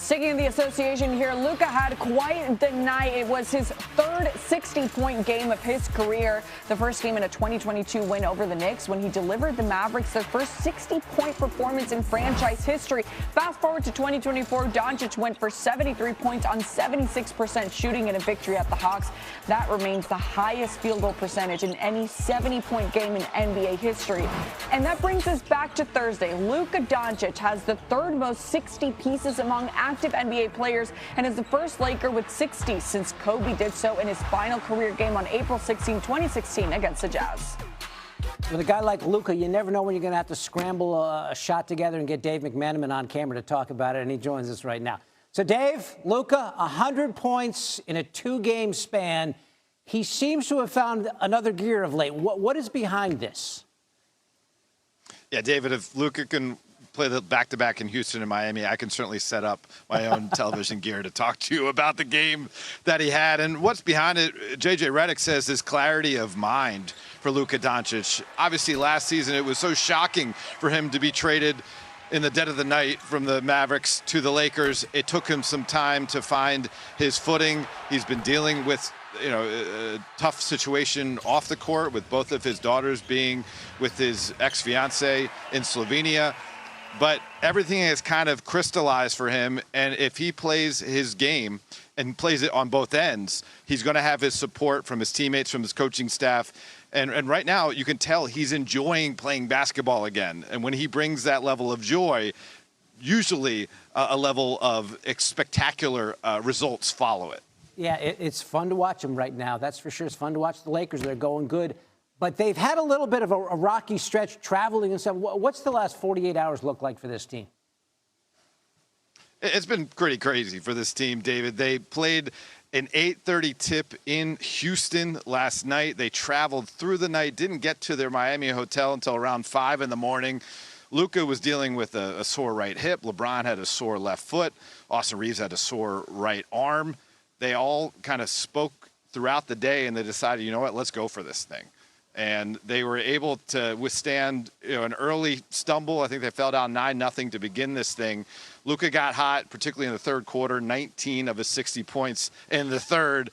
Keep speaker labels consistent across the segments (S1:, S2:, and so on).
S1: Sticking in the association here, Luka had quite the night. It was his third 60-point game of his career, the first game in a 2022 win over the Knicks when he delivered the Mavericks their first 60-point performance in franchise history. Fast forward to 2024, Doncic went for 73 points on 76% shooting in a victory at the Hawks. That remains the highest field goal percentage in any 70-point game in NBA history. And that brings us back to Thursday. Luka Doncic has the third most 60 pieces among active NBA players and is the first Laker with 60 since Kobe did so in his final career game on April 16, 2016 against the Jazz.
S2: With a guy like Luka, you never know when you're going to have to scramble a shot together and get Dave McMenamin on camera to talk about it, and he joins us right now. So, Dave, Luka, 100 points in a two-game span. He seems to have found another gear of late. What is behind this?
S3: Yeah, David, if Luka can play the back-to-back in Houston and Miami, I can certainly set up my own television gear to talk to you about the game that he had. And what's behind it, J.J. Redick says, is clarity of mind for Luka Doncic. Obviously, last season, it was so shocking for him to be traded in the dead of the night from the Mavericks to the Lakers. It took him some time to find his footing. He's been dealing with a tough situation off the court with both of his daughters being with his ex-fiancée in Slovenia. But everything has kind of crystallized for him, and if he plays his game and plays it on both ends, he's going to have his support from his teammates, from his coaching staff. And right now, you can tell he's enjoying playing basketball again. And when he brings that level of joy, usually a level of spectacular results follow it.
S2: Yeah, it's fun to watch him right now. That's for sure. It's fun to watch the Lakers. They're going good. But they've had a little bit of a rocky stretch traveling and stuff. What's the last 48 hours look like for this team?
S3: It's been pretty crazy for this team, David. They played an 8:30 tip in Houston last night. They traveled through the night, didn't get to their Miami hotel until around 5 in the morning. Luka was dealing with a sore right hip. LeBron had a sore left foot. Austin Reeves had a sore right arm. They all kind of spoke throughout the day, and they decided, you know what, let's go for this thing. And they were able to withstand an early stumble. I think they fell down 9-0 to begin this thing. Luka got hot, particularly in the third quarter, 19 of his 60 points in the third.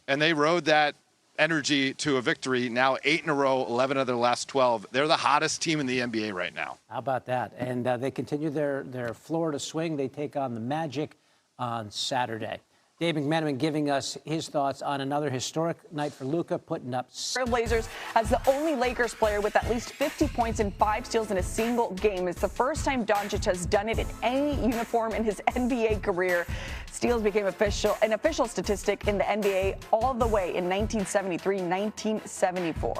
S3: And they rode that energy to a victory. Now 8 in a row, 11 of their last 12. They're the hottest team in the NBA right now.
S2: How about that? And they continue their Florida swing. They take on the Magic on Saturday. Dave McMenamin giving us his thoughts on another historic night for Luka, putting up.
S1: Blazers as the only Lakers player with at least 50 points and 5 steals in a single game. It's the first time Doncic has done it in any uniform in his NBA career. Steals became an official statistic in the NBA all the way in 1973, 1974.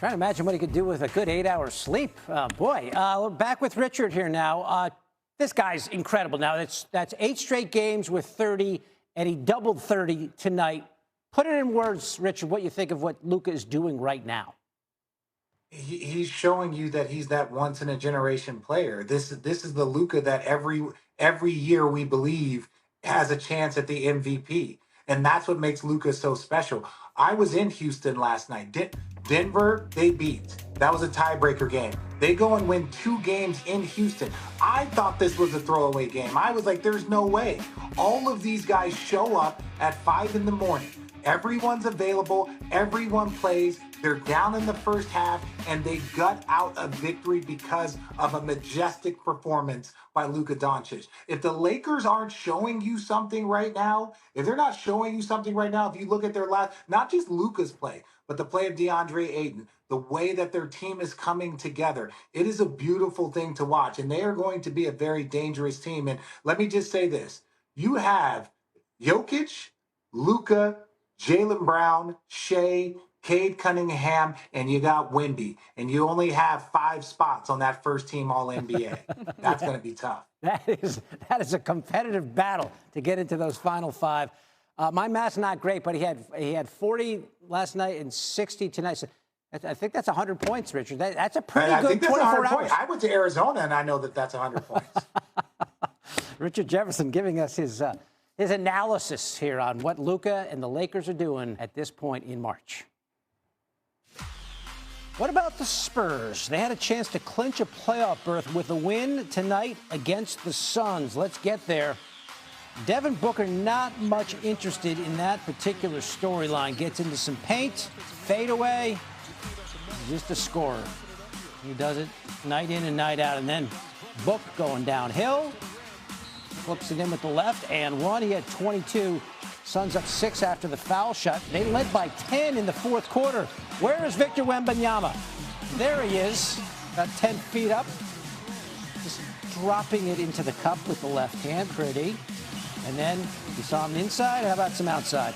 S2: Trying to imagine what he could do with a good 8 hours sleep. We're back with Richard here now. This guy's incredible. Now, that's 8 straight games with 30, and he doubled 30 tonight. Put it in words, Richard, what you think of what Luka is doing right now.
S4: He's showing you that he's that once-in-a-generation player. This is the Luka that every year we believe has a chance at the MVP, and that's what makes Luka so special. I was in Houston last night. Denver, they beat. That was a tiebreaker game. They go and win 2 games in Houston. I thought this was a throwaway game. I was like, there's no way. All of these guys show up at 5 in the morning. Everyone's available. Everyone plays. They're down in the first half, and they gut out a victory because of a majestic performance by Luka Doncic. If the Lakers aren't showing you something right now, if they're not showing you something right now, if you look at their last, not just Luka's play, but the play of DeAndre Ayton, the way that their team is coming together, it is a beautiful thing to watch, and they are going to be a very dangerous team. And let me just say this. You have Jokic, Luka, Jaylen Brown, Shea, Cade Cunningham, and you got Wemby, and you only have 5 spots on that first team All-NBA. That's going to be tough.
S2: That is a competitive battle to get into those final 5. My math's not great, but he had 40 last night and 60 tonight. So I think that's 100 points, Richard. That's a pretty good 24 hours.
S4: I went to Arizona, and I know that that's 100 points.
S2: Richard Jefferson giving us his analysis here on what Luka and the Lakers are doing at this point in March. What about the Spurs? They had a chance to clinch a playoff berth with a win tonight against the Suns. Let's get there. Devin Booker not much interested in that particular storyline. Gets into some paint, fade away, just a scorer. He does it night in and night out. And then Book going downhill, flips it in with the left and one. He had 22. Suns up 6 after the foul shot. They led by 10 in the fourth quarter. Where is Victor Wembanyama? There he is, about 10 feet up. Just dropping it into the cup with the left hand, pretty. And then you saw him inside. How about some outside?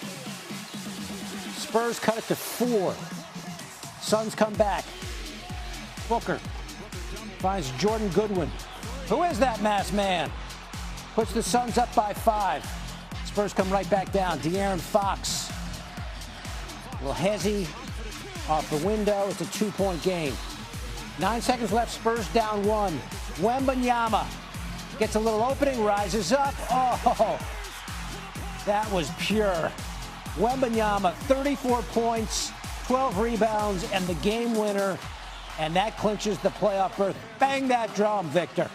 S2: Spurs cut it to 4. Suns come back. Booker finds Jordan Goodwin. Who is that masked man? Puts the Suns up by 5. Spurs come right back down. De'Aaron Fox. A little hezzy off the window. It's a 2-point game. 9 seconds left. Spurs down 1. Wembanyama gets a little opening, rises up. Oh, that was pure. Wembanyama, 34 points, 12 rebounds, and the game winner. And that clinches the playoff berth. Bang that drum, Victor.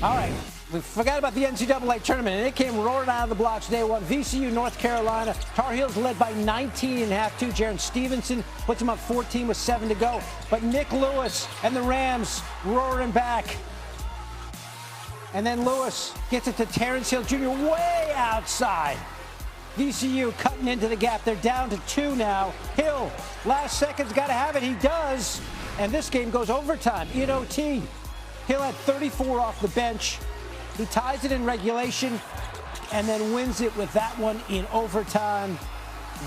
S2: All right. We forgot about the NCAA tournament, and it came roaring out of the blocks day one. VCU, North Carolina. Tar Heels led by 19 in half two. Jaron Stevenson puts them up 14 with 7 to go. But Nick Lewis and the Rams roaring back. And then Lewis gets it to Terrence Hill Jr. way outside. VCU cutting into the gap. They're down to 2 now. Hill, last seconds, got to have it. He does. And this game goes overtime in OT. Hill had 34 off the bench. He ties it in regulation and then wins it with that one in overtime.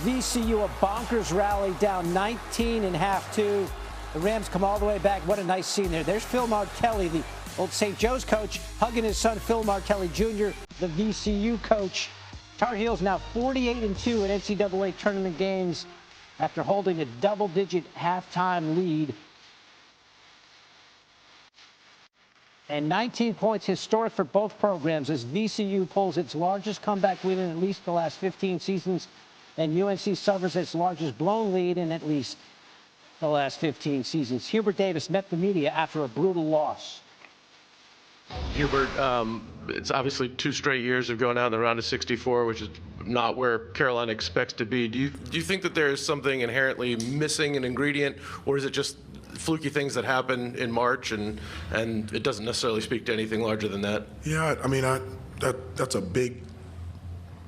S2: VCU a bonkers rally down 19 in half two. The Rams come all the way back. What a nice scene there. There's Phil Martelli, the old St. Joe's coach, hugging his son Phil Martelli Jr., the VCU coach. Tar Heels now 48-2 in NCAA tournament games after holding a double-digit halftime lead. And 19 points, historic for both programs, as VCU pulls its largest comeback win in at least the last 15 seasons, and UNC suffers its largest blown lead in at least the last 15 seasons. Hubert Davis met the media after a brutal loss.
S5: Hubert, it's obviously 2 straight years of going out in the round of 64, which is not where Carolina expects to be. Do you think that there is something inherently missing, an ingredient, or is it just fluky things that happen in March and it doesn't necessarily speak to anything larger than that?
S6: Yeah, I mean, that's a big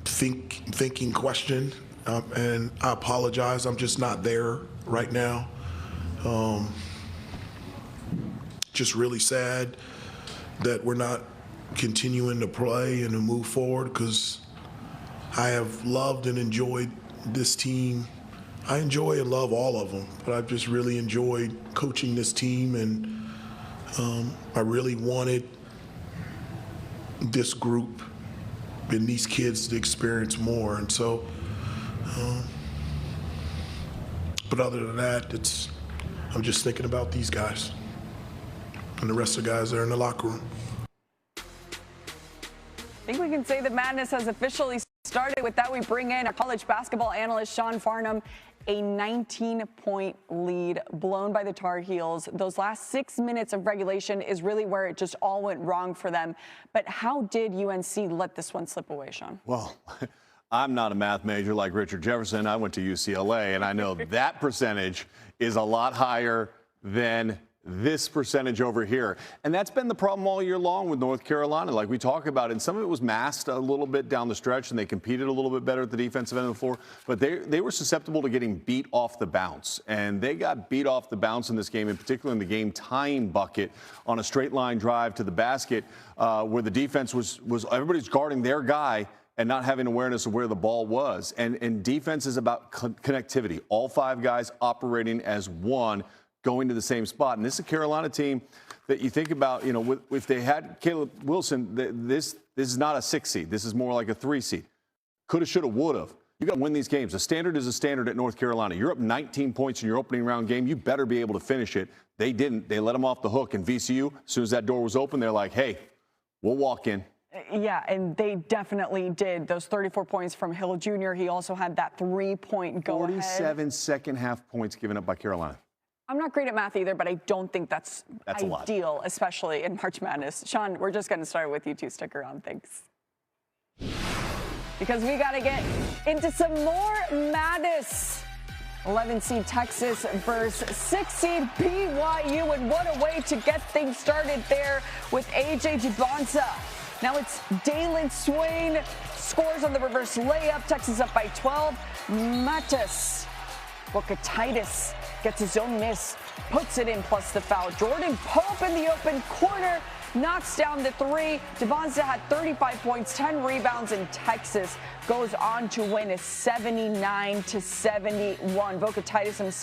S6: thinking question, and I apologize. I'm just not there right now. Just really sad that we're not continuing to play and to move forward, because I have loved and enjoyed this team. I enjoy and love all of them, but I've just really enjoyed coaching this team, and I really wanted this group and these kids to experience more. And so, but other than that, I'm just thinking about these guys and the rest of the guys that are in the locker room.
S1: I think we can say the madness has officially started. With that, we bring in our college basketball analyst, Sean Farnham. A 19-point lead blown by the Tar Heels. Those last 6 minutes of regulation is really where it just all went wrong for them. But how did UNC let this one slip away, Sean?
S7: Well, I'm not a math major like Richard Jefferson. I went to UCLA, and I know that percentage is a lot higher than this percentage over here. And that's been the problem all year long with North Carolina, like we talk about. And some of it was masked a little bit down the stretch, and they competed a little bit better at the defensive end of the floor. But they were susceptible to getting beat off the bounce. And they got beat off the bounce in this game, in particular in the game-tying bucket on a straight-line drive to the basket, where the defense was everybody's guarding their guy and not having awareness of where the ball was. And defense is about connectivity. All 5 guys operating as one, going to the same spot. And this is a Carolina team that you think about, you know, if they had Caleb Wilson, this is not a 6 seed. This is more like a 3 seed. Coulda, shoulda, woulda. You got to win these games. A standard is a standard at North Carolina. You're up 19 points in your opening round game. You better be able to finish it. They didn't. They let them off the hook. And VCU, as soon as that door was open, they're like, hey, we'll walk in.
S1: Yeah, and they definitely did. Those 34 points from Hill Jr. He also had that 3-point go-ahead.
S7: 47 second-half points given up by Carolina.
S1: I'm not great at math either, but I don't think that's ideal, especially in March Madness. Sean, we're just going to start with you two. Stick around. Thanks. Because we got to get into some more madness. 11 seed Texas versus 6 seed BYU, and what a way to get things started there with A.J. Dubonsa. Now it's Dalen Swain scores on the reverse layup. Texas up by 12. Matas Bukatitis gets his own miss, puts it in plus the foul. Jordan Pope in the open corner knocks down the 3. Dubonsa had 35 points, 10 rebounds, and Texas goes on to win a 79-71. Bukatitis himself